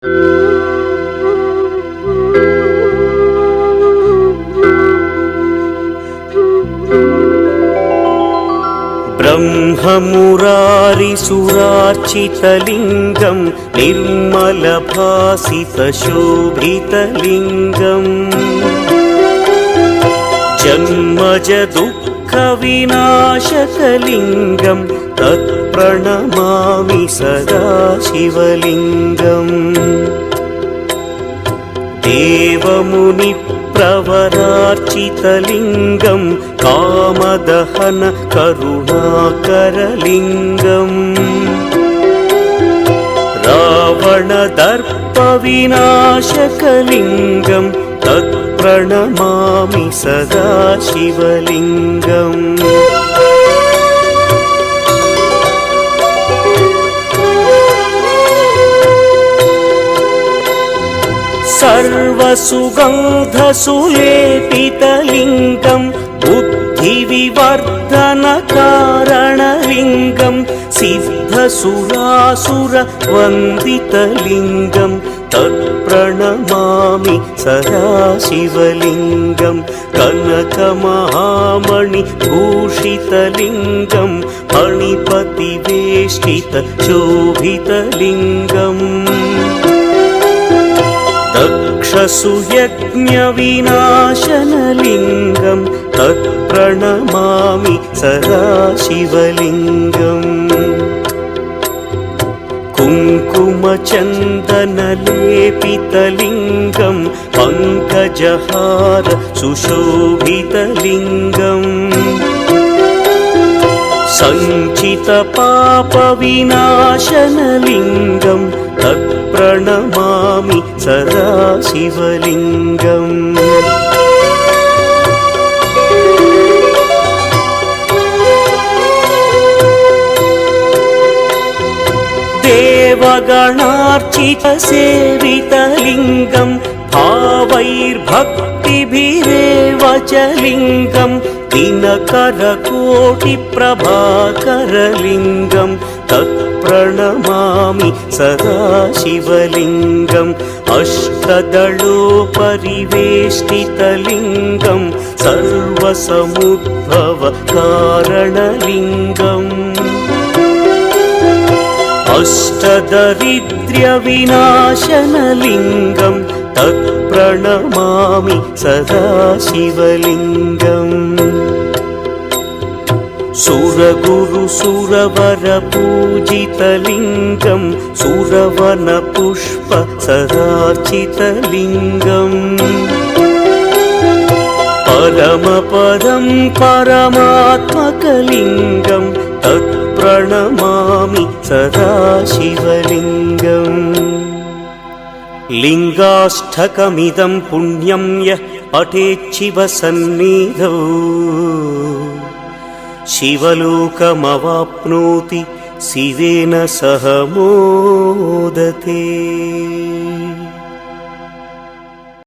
ब्रह्ममुरारिसुरार्चितलिङ्गं निर्मलभासितशोभितलिङ्गम् जन्मजदुःखविनाशकलिङ्गं तत्प्रणमामि सदा शिवलिङ्गम् देवमुनिप्रवरार्चितलिङ्गं कामदहन करुणाकरलिङ्गम् रावणदर्पविनाशकलिङ्गं तत्प्रणमामि सदा शिवलिङ्गम् सर्वसुगन्धसुलेपितलिङ्गं बुद्धिविवर्धनकारणलिङ्गं सिद्धसुरासुरवन्दितलिङ्गं तत्प्रणमामि सदा शिवलिङ्गं कनकमहामणिभूषितलिङ्गं मणिपतिवेष्टितशोभितलिङ्गम् दक्षसुयज्ञविनाशनलिङ्गं तत्प्रणमामि सदा शिवलिङ्गम् कुङ्कुमचन्दनलेपितलिङ्गं पङ्कजहार सुशोभितलिङ्गम् सञ्चितपापविनाशनलिङ्गं तत्प्रणमामि सदा शिवलिङ्गम् देवगणार्चितसेवितलिङ्गं भावैर्भक्तिभिरेव च लिङ्गं दिनकरकोटिप्रभाकरलिङ्गं तत्प्रणमामि सदा शिवलिङ्गम् अष्टदलोपरिवेष्टितलिङ्गं सर्वसमुद्भवकारणलिङ्गम् अष्टदरिद्र्यविनाशनलिङ्गं तत्प्रणमामि सदा शिवलिङ्गम् सुरगुरुसुरवरपूजितलिङ्गं सुरवनपुष्पसदार्चितलिङ्गम् परमपदं परमात्मकलिङ्गं तत्प्रणमामि सदा शिवलिङ्गम् लिङ्गाष्टकमिदं पुण्यं यः पठेच्छिवसन्निधौ शिवलोकमवाप्नोति शिवेन सह मोदते।